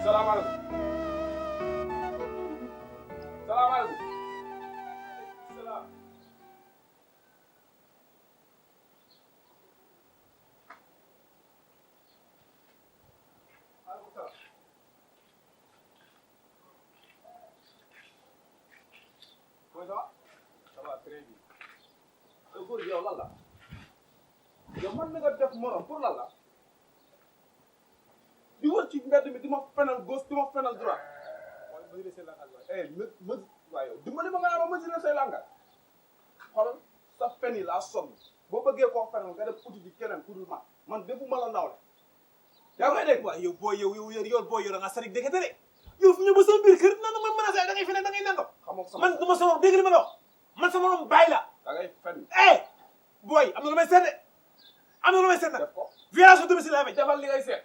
salaamaaleykum. salaamaaleykum. salaam. maaleykum salaam. mooy ça va. ça va très bien. góor gi yow lan la. yow man na nga def morom pour lan la. di wër ci mbedd mi di ma fenal gauche di ma fenal droite. waaye mesurer say langage waaye. waaye yow dimbali ma nga naa ma mesurer say langage. xoolal sa fen yi laa sonn boo bëggee koo fenal nga def uti ji keneen ku dul man defuma la ndaw la. yaa ngi koy dégg. waaw yow booy yow da nga sarik dëgg de yow fu ñu ba sama biir kër nan la may menacé da ngay feneen da ngay nangam. xamoo sama man du ma sama dégg li ma la wax man sama morom bàyyi la. da ngay fen. booy am na lu may seet de am na lu may seet nag. def ko violence au domicile laa may. defal li ngay seet.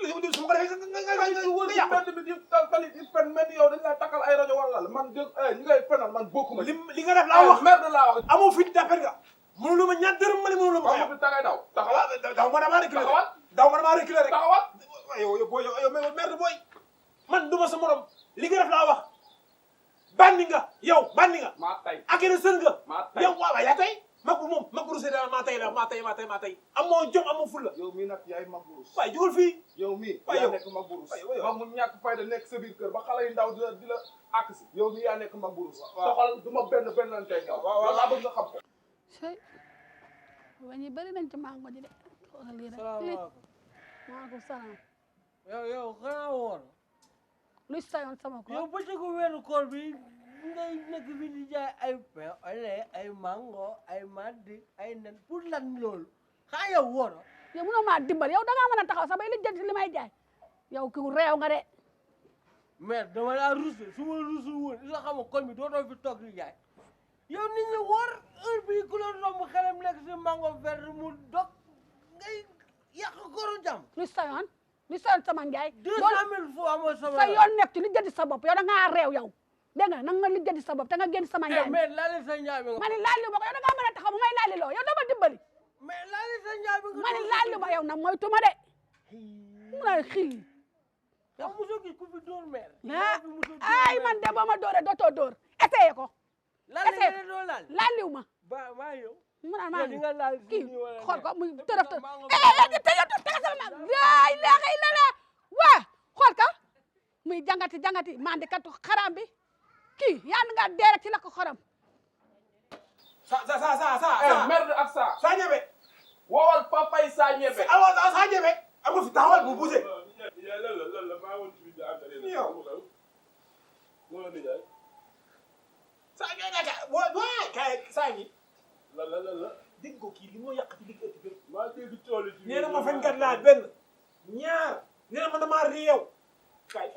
li ma su ma ko defee nga wër ci mbedd mi di tali di fen mel ni yow dañ lay takkal ay rajo wala la man dégg ñi ngay fenal man bokkuma. li nga def laa wax merde laa wax. amoo fit d'appel nga mënuloo ma ñaar dërëm ma ne mënuloo ma ko bi tagay daw taxawal daw ma damaa reculer taxawal daw ma damaa reculer rek taxawal. yow booy yow merde booy man duma sa morom li nga def laa wax bandi nga yow bandi nga maa tay ak yeneen sën nga maa tay yow waaw yaa tay mag moom mag bu rusee daal maa tay amoo jom amoo fulla yow mii nag yaay mag bu rus. waaye jógal fii yow mii waaye yaa yow nekk mag bu rus. waaye yow mag mu ñàkk fayda nekk sa biir kër ba xale yu ndaw di la àkk si yow mii yaa nekk mag bu rus. soxal du ma benn lan tey yow. waaw laa bëgg nga xam ko. sëy wañi bari nañ ci mango ji de xoolal lii rek salaamaaleykum. maaleykum salaam yow xanaa woon. luy sayoon sama ko yow bëccëgu weeru koor bi ngay nekk fi di jaay ay pain au lait ay mango ay màddi ay nen pour lan loolu xaa yow woon. yow mënoo maa dimbal yow da ngaa mën a taxaw sax bay li jënd li may jaay yow ki réew nga de mais dama laa russe su ma rusul woon li nga xam ne koñ bi dootoo fi toog di jaay yow nit ñi woor heure bii ku la romb xelam nekk si mango vert mu dog ngay yàq kooru jàmm. luy sayoon sama njaay 200 000 fois amoo sama sa yoon nekk ci li jënd sa bopp yow da ngaa réew yow dégg nga nanga nga li jënd sa bopp te nga génn sama njaay mais laali sa njaay bi nga. ma ne laali ma ko yow da ngaa mën a taxaw bu may laali loo yow dama dimbali mais laali sa njaay bi nga. ma ne laali ma yow nag moytu ma de mu na xil yow mosoo gis ku fi dóor meer. ay man de boo ma dóoree dootoo dóor essayé ko laali nga ne doo laal. laaliw ma ba maa yow. mu naan maa di nga laal kii xool ko muy tërëf te yow te sama ma laay laaxay lala waa xool ka muy jangati mandi katu xaram bi kii yaa nga dee rek ci la ko xorom sa merde ak sa. sa ñebe woowal papay sa ñebe. sa ñebe am nga fi taxawal bu bougé la maa woon ci biir affaire yi. yow sa kay saa ngi la. dégg ko kii li moo yàq ci digg ëtt bi maa dégg tool yi. nee na ma fenkat laa benn ñaar nee na ma damaa réew kay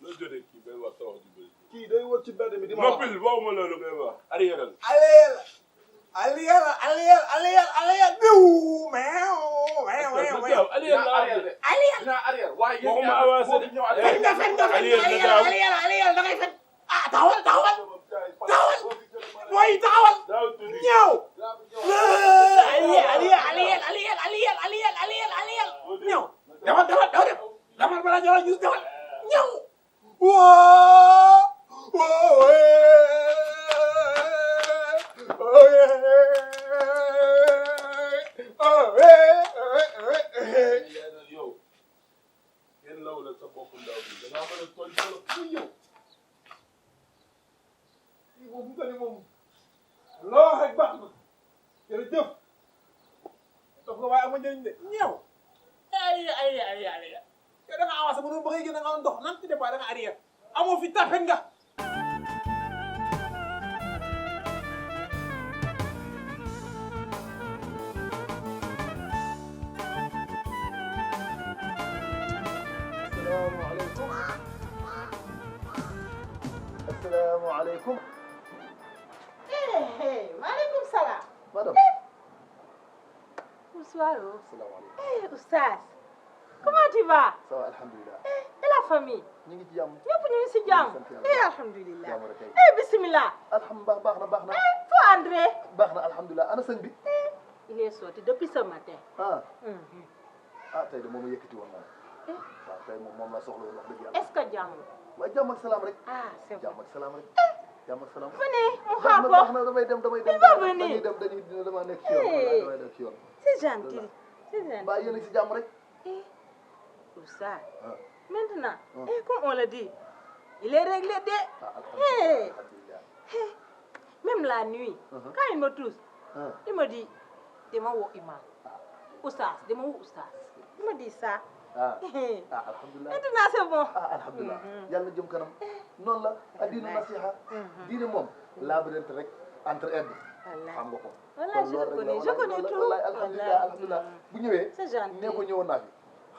loo jotee kii benn wax sa wax ju bëri. kii day wër ci mbedd mi di ma wax. noppil waxuma loolu ngay wax. arrière. aliyel biw meew arrière waaye yéen waxuma avancé de. fen nga aliyel da ngay fen ah taxawal mooy taxawal ñëw aliyel ñëw demal bala ñoo gis demal ñëw yow kenn law la sa bopp ndaw bi da ngaa mën a tooñ solo fu yow. kii moom mu tane moom loo wax rek baax na jërëjëf dox nga waaye ama njëriñ de ñëw yow da nga avancé mënoo ba ngay gën a nga dox nan ci départ da nga arrière amoo fi tapet nga asalaamaaleykum. maaleykum salaam. madame. bonsoir. asalaamaaleykum. Oustaz. comment tu vas? ça va alhamdulilah. et la famille. ñu ngi ci jàmm. ñëpp ñu ngi si jàmm. sant yàlla. alhamdulilah. jàmm rek kay. bismillah. alhamdulilah baax na. Foo André. baax na alhamdulilah ana sëñ bi. il est sorti depuis ce matin. ah tey de moom a yëkkati woon naa. waaw tey moom la soxla woon wax dëgg yàlla. est-ce que jàmm. waaye jàmm ak salaam rek. ah c'est bon. jàmm ak salaam rek. jàmm ak salaam. venez mu xaar ko. baax na damay dem. Il va venir. dama nekk ci yoon. damay nekk ci yoon. c'est gentil. c'est gentil. mbaa yéen a ngi si jàmm rek. Oustaz. ah Maintenant, comme on le dit, il est réglé dès. Même la nuit, quand il me touche, il me dit, demain où imam. Oustaz, demain où Oustaz. Il me dit ça. alhamdulilah. Maintenant c'est bon. alhamdulilah yàlla na jëm kanam noonu la addina nasiha diine moom laabirante rek entre aide xam nga ko. Voilà, je connais tout. wallaay alhamdulilah bu ñëwee C'est gentil. nee ko ñëwoon naa fi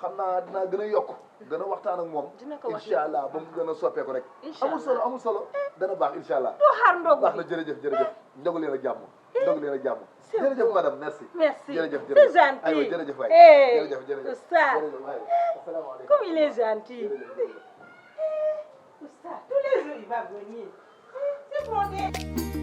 xam naa dinaa gën a yokk gën a waxtaan ak moom Dina ko wax incha allah ba mu gën a soppeeku rek amul solo dana baax incha allah Doo xaar ndogu baax na bi. jërëjëf ndogu leen ak jàmm ndogu leen ak jàmm jërëjëf madame merci Merci. jërëjëf C'est gentil. aywa jërëjëf waay Hey, jërëjëf Oustaz. waay asalaamaaleykum Comme il est gentil. Oustaz, tous les jours il va venir. C'est bon.